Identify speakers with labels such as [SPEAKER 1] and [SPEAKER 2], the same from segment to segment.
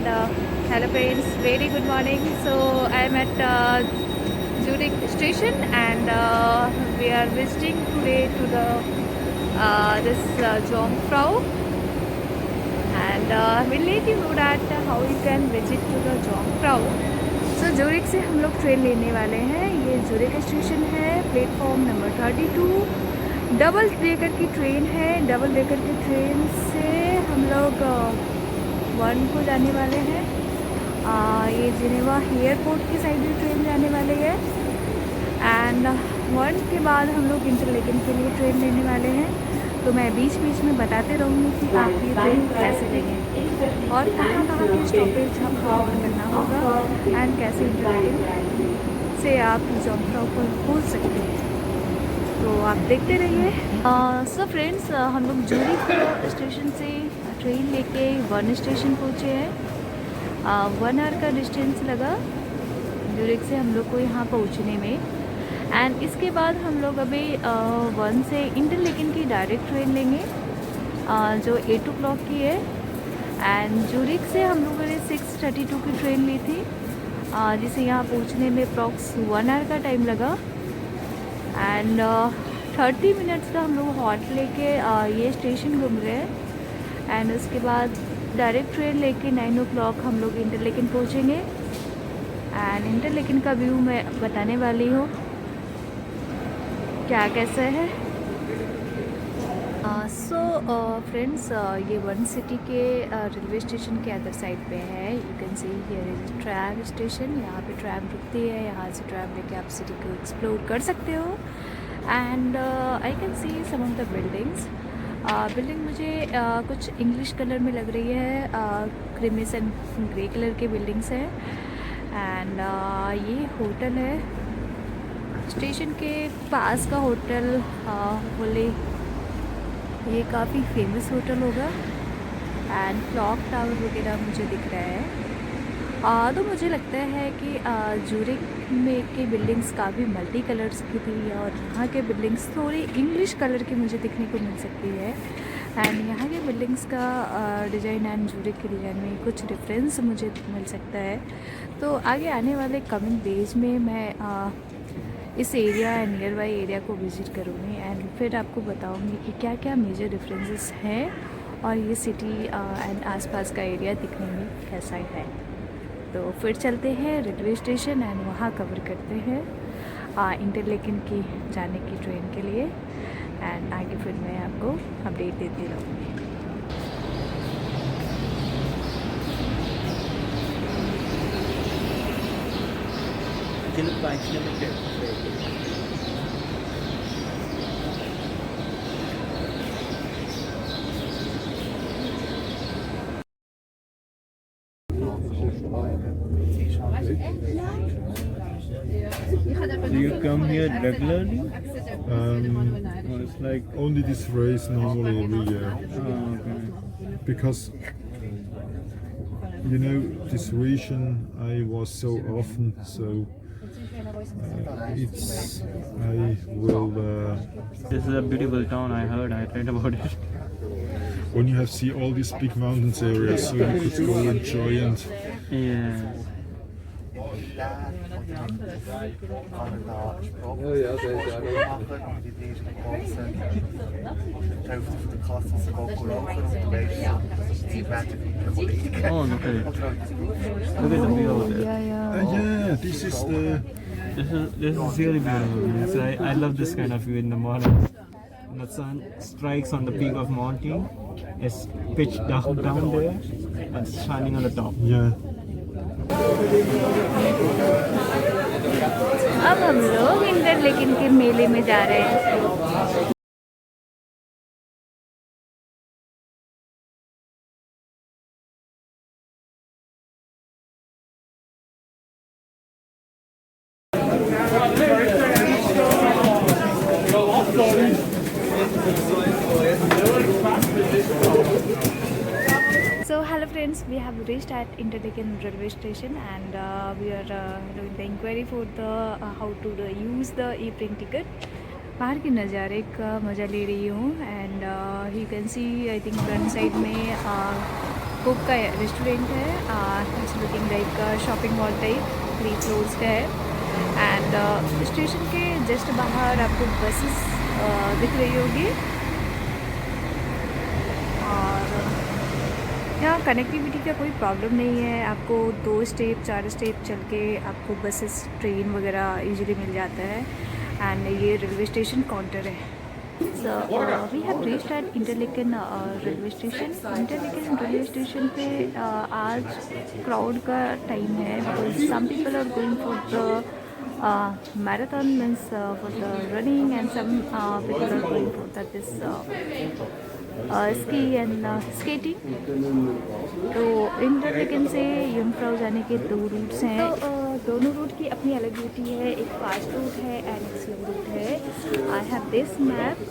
[SPEAKER 1] and hello friends, very good morning. So I am at Zurich station and we are visiting today to the this Jungfrau, and we'll let you know that how you can visit to the Jungfrau. So Zurich से हम लोग train लेने वाले हैं। ये Zurich station है, platform number 32। Double decker की train है। डबल डेकर की ट्रेन से हम लोग वन को जाने वाले हैं। ये जिनेवा एयरपोर्ट की साइड भी ट्रेन जाने वाली है, एंड वन के बाद हम लोग इंटरलेकन के लिए ट्रेन लेने वाले हैं। तो मैं बीच बीच में बताते रहूँगी कि आप ये ट्रेन कैसे लेंगे और कहाँ कहाँ के स्टॉपेज आपको कवर करना होगा एंड कैसे इंटरलेकन से आप जॉम्फ्राउ पर पहुँच सकते हैं। तो आप देखते रहिए। सो फ्रेंड्स, हम लोग ज़ूरिक स्टेशन से ट्रेन लेके वन स्टेशन पहुँचे हैं। 1 आवर का डिस्टेंस लगा ज़ूरिक से हम लोग को यहाँ पहुँचने में, एंड इसके बाद हम लोग अभी वन से इंटरलेकन की डायरेक्ट ट्रेन लेंगे जो 8 o'clock की है। एंड ज़ूरिक से हम लोगों ने 6:32 की ट्रेन ली थी जिसे यहाँ पहुँचने में अप्रॉक्स 1 आवर का टाइम लगा, एंड 30 मिनट्स का हम लोग हॉल्ट लेके ये स्टेशन घूम रहे हैं। एंड उसके बाद डायरेक्ट ट्रेन लेके 9 o'clock हम लोग इंटरलेकन पहुँचेंगे, एंड इंटरलेकन का व्यू मैं बताने वाली हूँ क्या कैसा है। सो फ्रेंड्स, ये वन सिटी के रेलवे स्टेशन के अदर साइड पे है। You can see here is tram station. यहाँ पे ट्रैम रुकती है, यहाँ से ट्रैम लेके आप सिटी को एक्सप्लोर कर सकते हो। And I can see some of the buildings. Building मुझे कुछ इंग्लिश कलर में लग रही है, क्रीमिश एंड ग्रे कलर के बिल्डिंग्स हैं। एंड ये होटल है स्टेशन के पास का होटल। बोले ये काफ़ी फेमस होटल होगा, एंड क्लॉक टावर वगैरह मुझे दिख रहा है। तो मुझे लगता है कि ज़ूरिक में के बिल्डिंग्स काफ़ी मल्टी कलर्स की थी और यहाँ के बिल्डिंग्स थोड़ी इंग्लिश कलर की मुझे दिखने को मिल सकती है। एंड यहाँ के बिल्डिंग्स का डिज़ाइन एंड ज़ूरिक के डिज़ाइन में कुछ डिफरेंस मुझे मिल सकता है। तो आगे आने वाले कमिंग डेज में मैं इस area and near by area को विज़िट करूँगी, एंड फिर आपको बताऊँगी कि क्या क्या मेजर डिफरेंसेस हैं और ये सिटी एंड आसपास का एरिया दिखने में कैसा है। तो फिर चलते हैं रेलवे स्टेशन एंड वहाँ कवर करते हैं इंटरलेकन की जाने की ट्रेन के लिए, एंड आगे फिर मैं आपको अपडेट देती रहूँगी।
[SPEAKER 2] Do you come here regularly? Or it's like
[SPEAKER 3] Only this race normally every year.
[SPEAKER 2] okay.
[SPEAKER 3] Because you know this region I was so often, so it's I will
[SPEAKER 2] This is a beautiful town. I read about it.
[SPEAKER 3] when you have see all these big mountains areas, so you could go enjoy and
[SPEAKER 2] Yeah. Oh, look at it. Look at the view over there.
[SPEAKER 3] yeah, this is the
[SPEAKER 2] This is really beautiful. So I love this kind of view in the morning. When the sun strikes on the peak of mountain. It's pitch dark down there and it's shining on the top.
[SPEAKER 3] yeah.
[SPEAKER 1] अब हम लोग Interlaken के मेले में जा रहे हैं। So hello friends, we have reached at Interlaken railway station, and we are doing the inquiry for the how to use the e-print ticket. बाहर के नज़ारे का मज़ा ले रही हूँ, and you can see I think front side में cook का रेस्टोरेंट है। It's looking like shopping mall type, 3 floors का है। एंड स्टेशन के जस्ट बाहर आपको बसेस दिख रही होगी। और यहाँ कनेक्टिविटी का कोई प्रॉब्लम नहीं है, आपको 2 स्टेप 4 स्टेप चल के आपको बसेस ट्रेन वगैरह इजीली मिल जाता है। एंड ये रेलवे स्टेशन काउंटर है। So we have reached at Interlaken railway station. Interlaken railway station पे आज क्राउड का टाइम है, because some people are going for the marathon, means for the running, and some people are going for the this ski and skating. तो Interlaken से Jungfrau जाने के 2 roots हैं। तो दोनों रूट की अपनी अलग ब्यूटी है, एक फास्ट रूट है एंड एक स्लो रूट है। I have this map.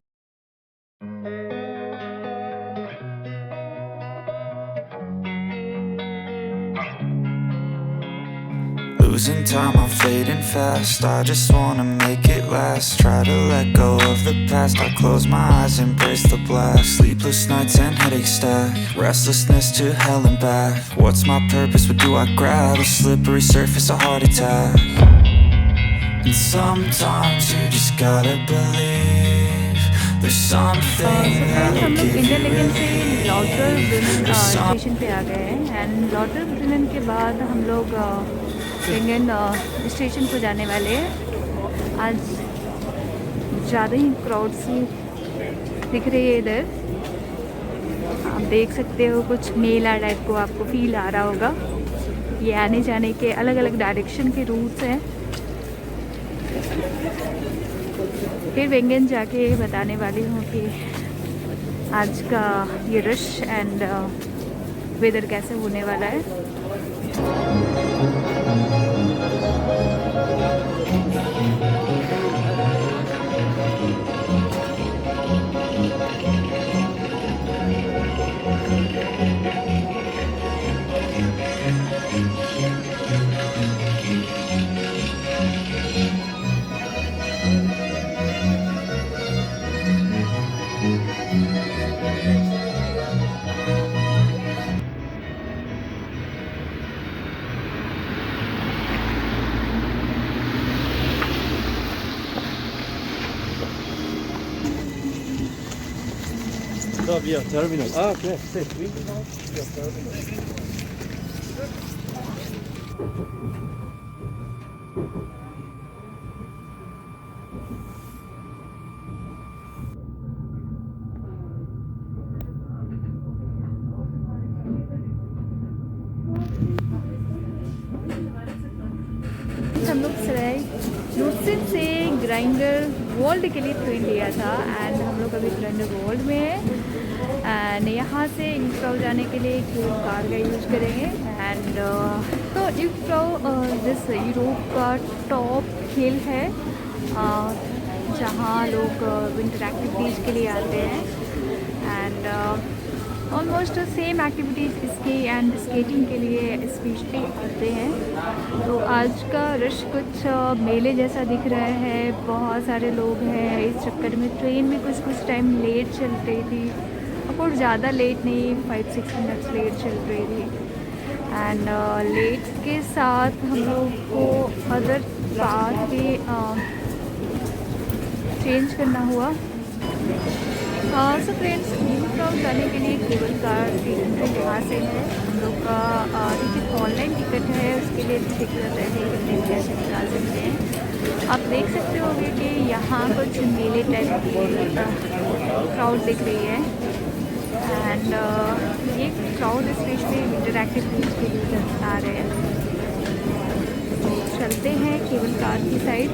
[SPEAKER 4] Losing time, I'm fading fast. I just wanna make it last. Try to let go of the past. I close my eyes, embrace the blast. Sleepless nights and headaches stack. Restlessness to hell and back. What's my purpose? What do I grab? A slippery surface, a heart attack. And sometimes you just gotta believe there's something that'll
[SPEAKER 1] हम लोग
[SPEAKER 4] give you
[SPEAKER 1] Interlaken से
[SPEAKER 4] relief.
[SPEAKER 1] लॉटर ब्रिनन station पे आ गए हैं। And लॉटर ब्रिनन के बाद हम लोग वेंगन स्टेशन को जाने वाले हैं। आज ज़्यादा ही क्राउड सी दिख रही है इधर, आप देख सकते हो। कुछ मेला टाइप को आपको फील आ रहा होगा। ये आने जाने के अलग अलग डायरेक्शन के रूट्स हैं। फिर वेंगन जाके बताने वाली हूँ कि आज का ये रश एंड वेदर कैसे होने वाला है।
[SPEAKER 2] terminal. Okay.
[SPEAKER 1] हम लोग सराय लुत्सिन से ग्राइंडर वर्ल्ड के लिए ट्रेन लिया था। एंड हम लोग अभी ग्राइंडर वर्ल्ड में है। एंड यहाँ से इंफ्राउ जाने के लिए एक कार का यूज़ करेंगे। एंड तो इंफ्राउ दिस यूरोप का टॉप हिल है, जहाँ लोग विंटर एक्टिविटीज़ के लिए आते हैं। And almost same activities ski and skating के लिए स्पेशली आते हैं। तो आज का रश कुछ मेले जैसा दिख रहा है, बहुत सारे लोग हैं। इस चक्कर में ट्रेन में कुछ टाइम लेट चल रही थी, और ज़्यादा लेट नहीं, 5-6 मिनट्स लेट चल रही थी। एंड लेट के साथ हम लोग को अदर पाथ भी चेंज करना हुआ। सो फ्रेंड्स, इंफ्राउ जाने के लिए केबल कार की एंट्री यहाँ से है। हम लोग का टिकट ऑनलाइन टिकट है, उसके लिए दिक्कत है कि कितने पैसे निकाल सकते हैं। आप देख सकते होंगे कि यहाँ कुछ मेले टाइप की क्राउड दिख रही है। एंड ये क्राउड स्पेशली विंटर एक्टिविटीज़ के लिए आ रहे हैं। तो चलते हैं केबल कार की side.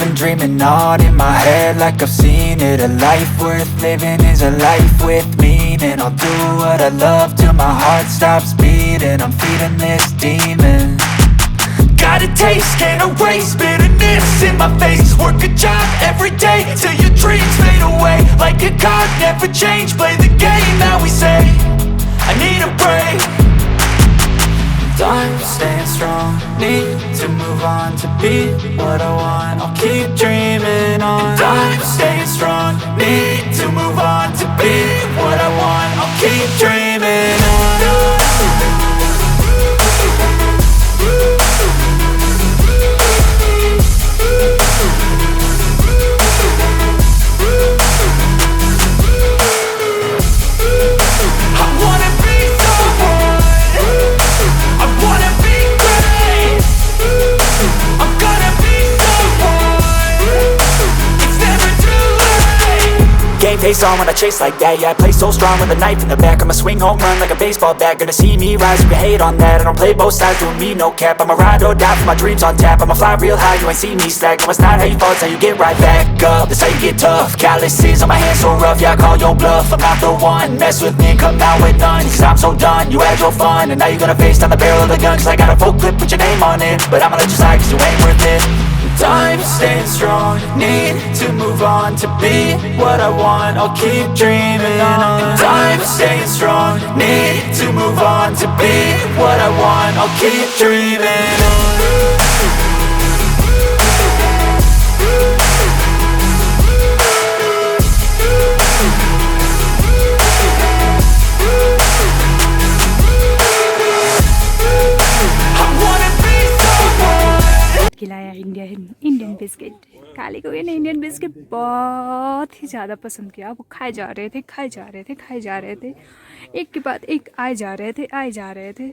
[SPEAKER 4] been dreaming on in my head like I've seen it. A life worth living is a life with meaning. I'll do what I love till my heart stops beating. I'm feeding this demon. Got a taste, can't erase bitterness in my face. Work a job every day till your dreams fade away. Like a card, never change, play the game that we say. I need a break. I'm staying strong, need to move on to be what I want. I'll keep dreaming on. I'm staying strong, need to move on to be what I want. I'll keep dreaming on. Game face on when I chase like that. Yeah, I play so strong with a knife in the back. I'ma swing home run like a baseball bat. Gonna see me rise if you hate on that. I don't play both sides, doing me no cap. I'ma ride or die for my dreams on tap. I'ma fly real high, you ain't see me slack. No, it's not how you fall, it's how you get right back up. That's how you get tough. Calluses on my hands so rough, yeah, I call your bluff. I'm not the one, mess with me and come out with none. Cause I'm so done, you had your fun. And now you're gonna face down the barrel of the gun. Cause I got a full clip, put your name on it. But I'ma let you slide cause you ain't worth it. I'm staying strong, need to move on to be what I want. I'll keep dreaming on. I'm staying strong, need to move on to be what I want. I'll keep dreaming on.
[SPEAKER 1] खिलाया Indian biscuit. काली को ये Indian biscuit बहुत ही ज़्यादा पसंद किया। वो खाए जा रहे थे, एक के बाद एक आए जा रहे थे।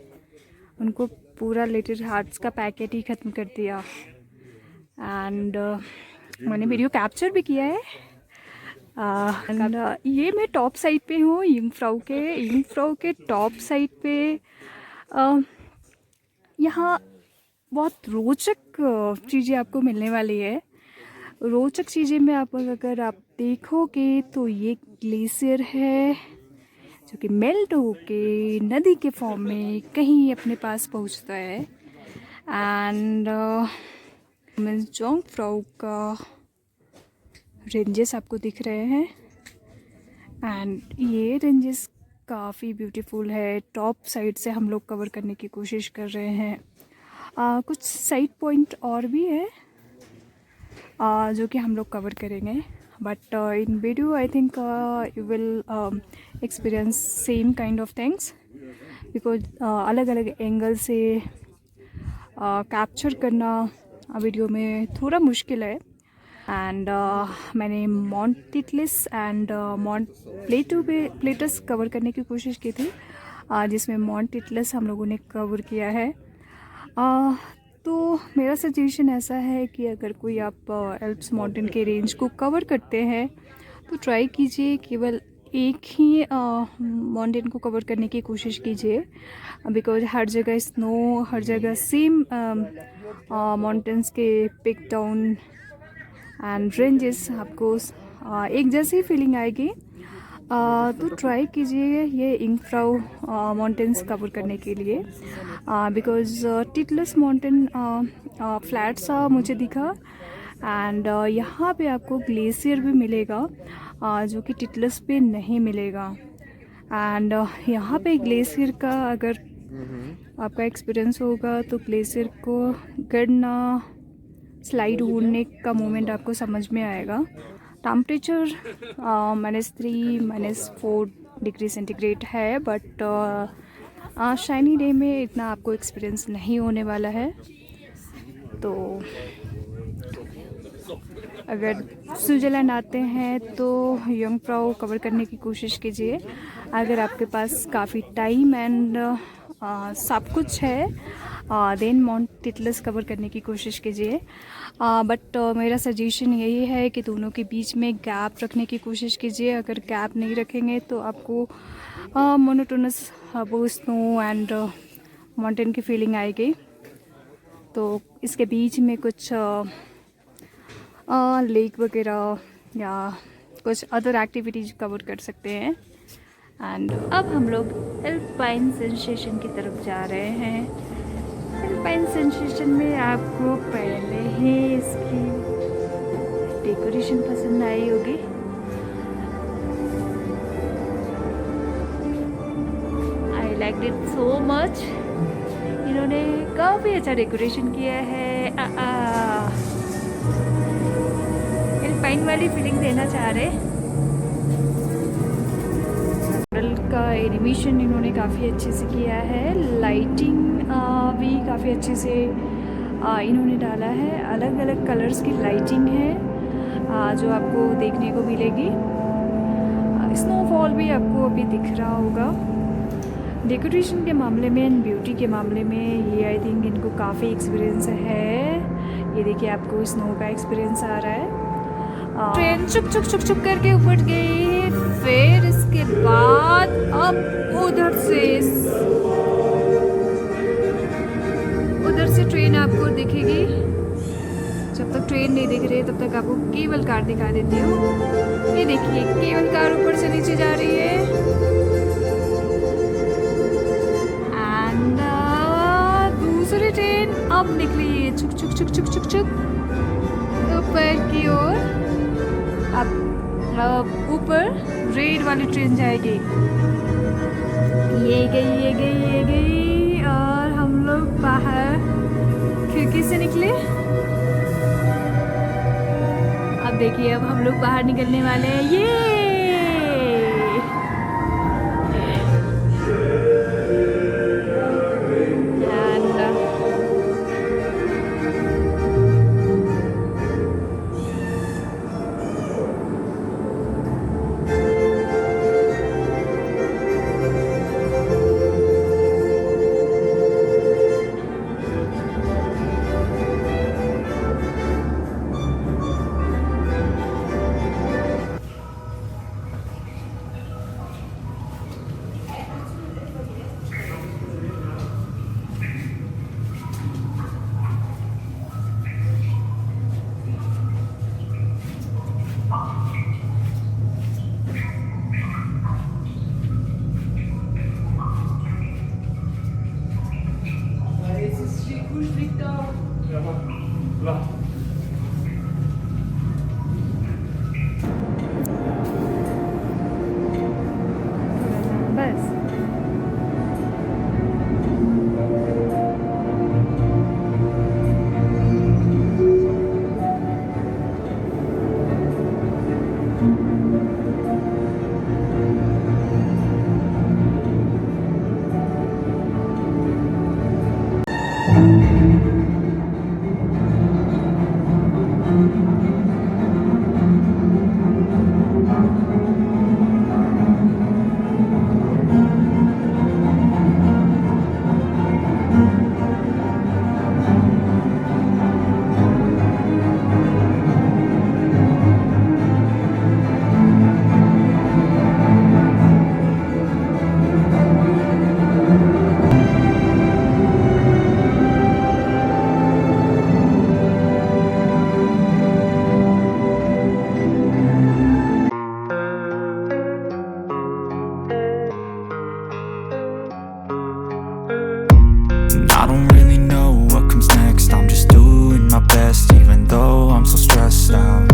[SPEAKER 1] उनको पूरा लिटिल हार्ट्स का पैकेट ही ख़त्म कर दिया। एंड मैंने वीडियो कैप्चर भी किया है। ये मैं टॉप साइड पे हूँ यंगफ्राउ के टॉप साइड पे। यहाँ बहुत रोचक चीज़ें आपको मिलने वाली है। रोचक चीज़ें में अगर आप देखोगे तो ये ग्लेशियर है जो कि मेल्ट होके नदी के फॉर्म में कहीं अपने पास पहुंचता है। एंड जोंगफ्राउ का रेंजेस आपको दिख रहे हैं। एंड ये रेंजेस काफ़ी ब्यूटीफुल है। टॉप साइड से हम लोग कवर करने की कोशिश कर रहे हैं। कुछ साइड पॉइंट और भी है जो कि हम लोग कवर करेंगे। But in video I think you will experience same kind of things because अलग अलग एंगल से कैप्चर करना वीडियो में थोड़ा मुश्किल है। एंड मैंने mount Titlis and mount plates cover करने की कोशिश की थी जिसमें माउंट टिटलिस हम लोगों ने कवर किया है। तो मेरा सजेशन ऐसा है कि अगर कोई आप एल्प्स माउंटेन के रेंज को कवर करते हैं तो ट्राई कीजिए केवल एक ही माउंटेन को कवर करने की कोशिश कीजिए बिकॉज हर जगह स्नो, हर जगह सेम माउंटेन्स के पिक डाउन एंड रेंजेस आपको एक जैसी फीलिंग आएगी। तो ट्राई कीजिए ये यंगफ्राउ माउंटेन्स कवर करने के लिए बिकॉज टिटलिस माउंटेन फ्लैट सा मुझे दिखा। एंड यहाँ पे आपको ग्लेशियर भी मिलेगा जो कि टिटलिस पे नहीं मिलेगा। एंड यहाँ पे ग्लेशियर का अगर आपका एक्सपीरियंस होगा तो ग्लेशियर को गिरना, स्लाइड होने का मोमेंट आपको समझ में आएगा। टेम्परेचर -3 -4 डिग्री सेंटीग्रेड है बट शाइनी डे में इतना आपको एक्सपीरियंस नहीं होने वाला है। तो अगर स्विट्ज़रलैंड आते हैं तो यंगफ्राउ कवर करने की कोशिश कीजिए। अगर आपके पास काफ़ी टाइम एंड सब कुछ है देन माउंट टिटलिस कवर करने की कोशिश कीजिए। बट मेरा सजेशन यही है कि दोनों के बीच में गैप रखने की कोशिश कीजिए। अगर गैप नहीं रखेंगे तो आपको मोनोटोनस वो स्नो एंड माउंटेन की फीलिंग आएगी। तो इसके बीच में कुछ लेक वगैरह या कुछ अदर एक्टिविटीज़ कवर कर सकते हैं। एंड अब हम लोग एल्पाइन सेंसेशन की तरफ जा रहे हैं। एल्पाइन सेंसेशन में आपको पहले ही इसकी डेकोरेशन पसंद आई होगी। I like it so much. इन्होंने काफ़ी अच्छा डेकोरेशन किया है। एल्पाइन वाली फीलिंग देना चाह रहे। मॉडल का एनिमेशन इन्होंने काफ़ी अच्छे से किया है। लाइटिंग भी काफ़ी अच्छे से इन्होंने डाला है। अलग अलग कलर्स की लाइटिंग है जो आपको देखने को मिलेगी। स्नोफॉल भी आपको अभी दिख रहा होगा। डेकोरेशन के मामले में एंड ब्यूटी के मामले में ये आई थिंक इनको काफ़ी एक्सपीरियंस है। ये देखिए आपको स्नो का एक्सपीरियंस आ रहा है। ट्रेन चुक चुक चुक चुक करके ऊपर गई। फिर इसके बाद अब उधर से ट्रेन आपको दिखेगी। जब तक ट्रेन नहीं दिख रही तब तक आपको केबल कार दिखा देती हूँ। ये देखिए केबल कार ऊपर से नीचे जा रही है। एंड दूसरी ट्रेन अब निकली है चुक चुक चुक चुक चुक चुक ऊपर की ओर। अब ऊपर रेड वाली ट्रेन जाएगी। ये गई और हम लोग बाहर खिड़की से निकले। अब देखिए अब हम लोग बाहर निकलने वाले हैं। ये बस
[SPEAKER 4] I don't really know what comes next. I'm just doing my best, even though I'm so stressed out.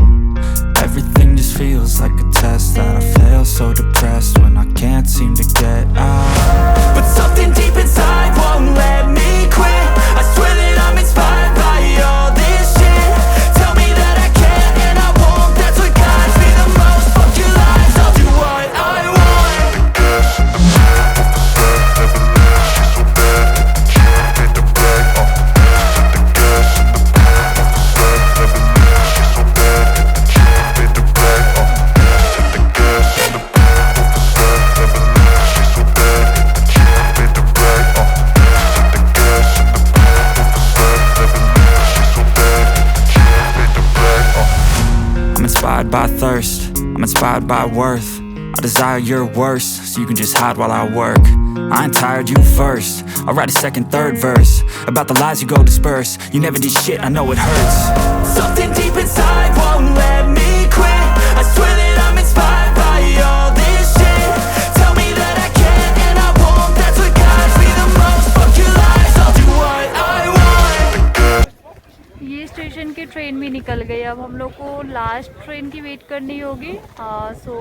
[SPEAKER 4] Everything just feels like a test that I fail, so depressed when I can't seem to get out. But something deep inside won't let me quit. I swear that I'm inspired by all this shit. Tell me that I can and I won't. That's what guides me the most. Fuck your lies, I'll do what I want. Inspired by thirst, I'm inspired by worth. I desire your worst, so you can just hide while I work. I ain't tired, you first. I'll write a second, third verse about the lies you go disperse. You never did shit, I know it hurts. Something deep inside won't
[SPEAKER 1] train भी निकल गई। अब हम लोग को last train की wait करनी होगी। सो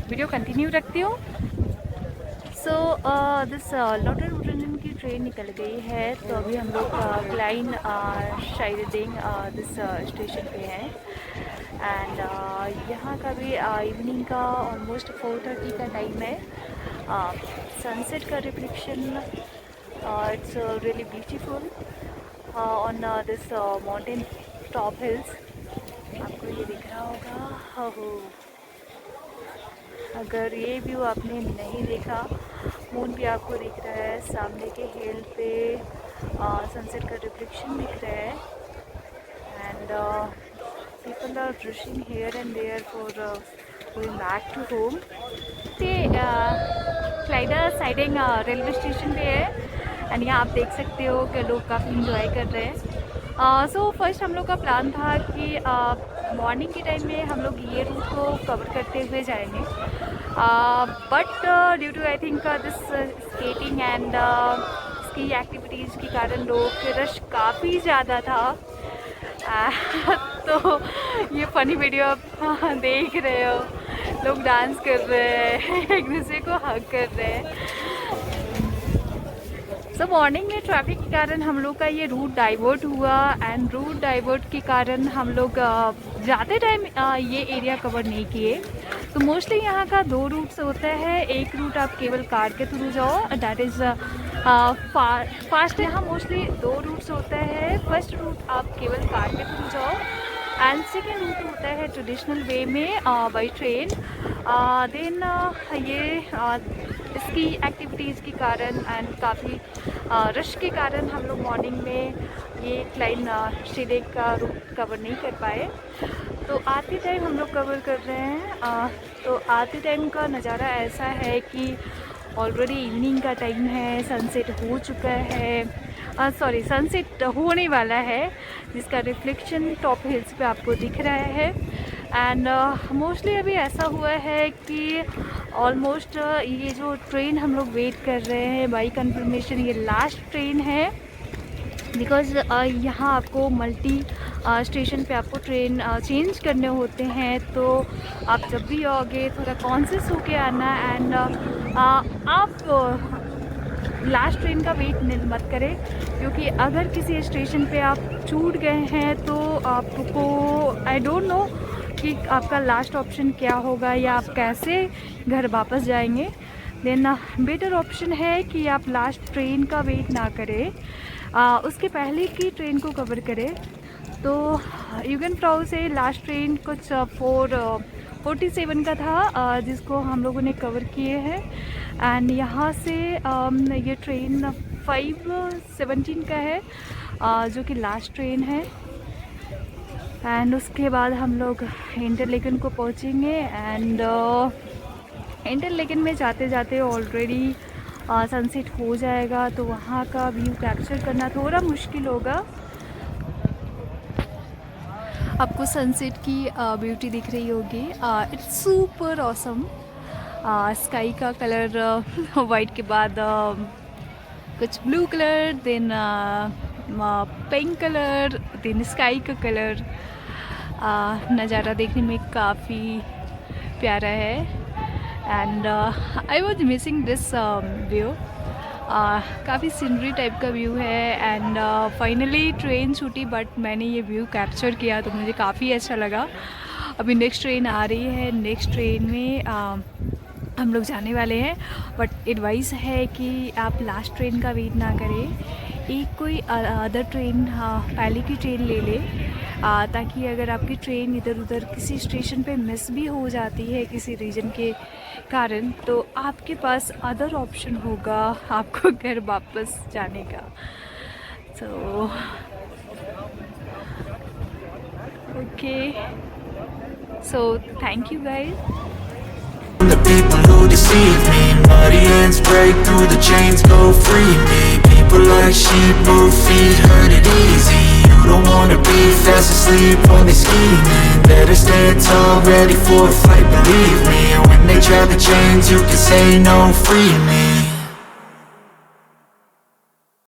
[SPEAKER 1] वीडियो कंटिन्यू रखती हूँ। सो दिस लॉटर वुडन की ट्रेन निकल गई है। तो अभी हम लोग क्लाइन शाइडिंग दिस स्टेशन पे हैं। एंड यहाँ का भी इवनिंग का ऑलमोस्ट 4:30 का टाइम है। सनसेट का reflection it's really beautiful on this mountain top hills. आपको ये दिख रहा होगा। हो अगर ये व्यू आपने नहीं देखा, मून भी आपको दिख रहा है, सामने के हिल पे सनसेट का रिफ्लेक्शन दिख रहा है। And people are rushing here and there for going back to home. ये क्लाइडा साइडिंग रेलवे स्टेशन पे है एंड यहाँ आप देख सकते हो कि लोग काफ़ी इंजॉय कर रहे हैं। सो फर्स्ट हम लोग का प्लान था कि मॉर्निंग के टाइम में हम लोग ये रूट को कवर करते हुए जाएंगे, but due to I think this skating and ski activities के कारण लोग रश काफ़ी ज़्यादा था। तो ये फ़नी वीडियो आप देख रहे हो, लोग डांस कर रहे हैं, एक दूसरे को हग कर रहे हैं। सो मॉर्निंग में ट्रैफिक के कारण हम लोग का ये रूट डाइवर्ट हुआ एंड रूट डाइवर्ट के कारण हम लोग जाते टाइम ये एरिया कवर नहीं किए। तो मोस्टली यहाँ का 2 रूट्स होता है। एक रूट आप केवल कार के थ्रू जाओ, दैट इज़ फास्ट। यहाँ मोस्टली 2 रूट्स होता है। फर्स्ट रूट आप केवल कार के थ्रू जाओ एंड सेकेंड रूट होता है ट्रेडिशनल वे में बाई ट्रेन। देन ये इसकी एक्टिविटीज़ के कारण एंड काफ़ी रश के कारण हम लोग मॉर्निंग में ये क्लाइन शिलेक का रूट कवर नहीं कर पाए। तो आते टाइम हम लोग कवर कर रहे हैं। तो आते टाइम का नज़ारा ऐसा है कि ऑलरेडी इवनिंग का टाइम है, सनसेट हो चुका है, सॉरी सनसेट होने वाला है, जिसका रिफ्लेक्शन टॉप हिल्स पे आपको दिख रहा है। एंड मोस्टली अभी ऐसा हुआ है कि ऑलमोस्ट ये जो ट्रेन हम लोग वेट कर रहे हैं बाई कंफर्मेशन ये लास्ट ट्रेन है, बिकॉज़ यहाँ आपको मल्टी स्टेशन पे आपको ट्रेन चेंज करने होते हैं। तो आप जब भी आओगे थोड़ा कॉन्शियस होके आना एंड आप लास्ट ट्रेन का वेट मत करें, क्योंकि अगर किसी स्टेशन पे आप छूट गए हैं तो आपको आई डोंट नो कि आपका लास्ट ऑप्शन क्या होगा या आप कैसे घर वापस जाएंगे। देन बेटर ऑप्शन है कि आप लास्ट ट्रेन का वेट ना करें, उसके पहले की ट्रेन को कवर करें। तो युगन फ्राउ से लास्ट ट्रेन कुछ 4:47 का था, जिसको हम लोगों ने कवर किए हैं। एंड यहाँ से ये ट्रेन 5:17 का है, जो कि लास्ट ट्रेन है। एंड उसके बाद हम लोग इंटरलेकन को पहुँचेंगे। एंड इंटरलेकन में जाते जाते ऑलरेडी सनसेट हो जाएगा, तो वहाँ का व्यू कैप्चर करना थोड़ा मुश्किल होगा। आपको सनसेट की ब्यूटी दिख रही होगी। It's super awesome. स्काई का कलर वाइट के बाद कुछ blue colour, then pink colour, then sky का कलर। नज़ारा देखने में काफ़ी प्यारा है। And I was missing this view. काफ़ी सीनरी टाइप का व्यू है। एंड फाइनली ट्रेन छूटी, बट मैंने ये व्यू कैप्चर किया तो मुझे काफ़ी अच्छा लगा। अभी नेक्स्ट ट्रेन आ रही है, नेक्स्ट ट्रेन में हम लोग जाने वाले हैं। बट एडवाइस है कि आप लास्ट ट्रेन का वेट ना करें, एक कोई अदर ट्रेन पहले की ट्रेन ले ले, ताकि अगर आपकी ट्रेन इधर उधर किसी स्टेशन पे मिस भी हो जाती है किसी रीजन के कारण, तो आपके पास अदर ऑप्शन होगा आपको घर वापस जाने का। तो okay, so thank you guys.
[SPEAKER 4] The people who deceive me, muddy hands break through the chains, go free me. People like sheep move feet, hurt it easy. You don't wanna be fast asleep when they scheming. Better stand tall, ready for a fight, believe me. And when they try to change, you can say no, free me.